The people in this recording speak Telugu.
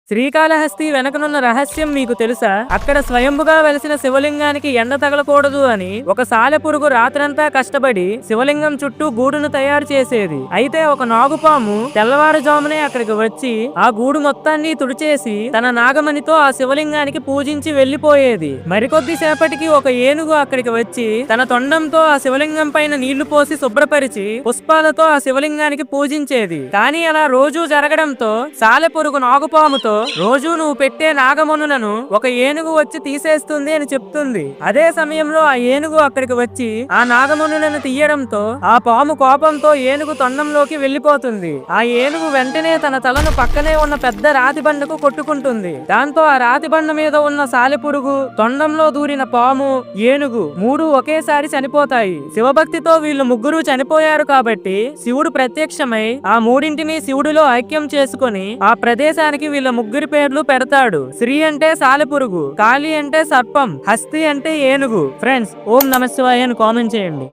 శ్రీకాళహస్తి వెనకనున్న రహస్యం మీకు తెలుసా? అక్కడ స్వయంభుగా వెలిసిన శివలింగానికి ఎండ తగలకూడదు అని ఒక సాలెపురుగు రాత్రంతా కష్టపడి శివలింగం చుట్టూ గూడును తయారు చేసేది. అయితే ఒక నాగుపాము తెల్లవారుజామునే అక్కడికి వచ్చి ఆ గూడు మొత్తాన్ని తుడిచేసి తన నాగమణితో ఆ శివలింగానికి పూజించి వెళ్లిపోయేది. మరికొద్ది సేపటికి ఒక ఏనుగు అక్కడికి వచ్చి తన తొండంతో ఆ శివలింగం పైన నీళ్లు పోసి శుభ్రపరిచి పుష్పాలతో ఆ శివలింగానికి పూజించేది. కానీ అలా రోజూ జరగడంతో సాలెపురుగు నాగుపాముతో రోజు నువ్వు పెట్టే నాగమణులను ఒక ఏనుగు వచ్చి తీసేస్తుంది అని చెప్తుంది. అదే సమయంలో ఆ ఏనుగు అక్కడికి వచ్చి ఆ నాగమణులను తీయడంతో ఆ పాము కోపంతో ఏనుగు తొండంలోకి వెళ్లిపోతుంది. ఆ ఏనుగు వెంటనే తన తలను పక్కనే ఉన్న పెద్ద రాతి బండకు కొట్టుకుంటుంది. దాంతో ఆ రాతి బండ మీద ఉన్న సాలెపురుగు, తొండంలో దూరిన పాము, ఏనుగు మూడు ఒకేసారి చనిపోతాయి. శివభక్తితో వీళ్ళు ముగ్గురు చనిపోయారు కాబట్టి శివుడు ప్రత్యక్షమై ఆ మూడింటిని శివుడిలో ఐక్యం చేసుకుని ఆ ప్రదేశానికి వీళ్ళ ముగ్గురి పేర్లు పెడతాడు. శ్రీ అంటే సాలెపురుగు, కాళీ అంటే సర్పం, హస్తి అంటే ఏనుగు. ఫ్రెండ్స్, ఓం నమః శివాయ అని కామెంట్ చేయండి.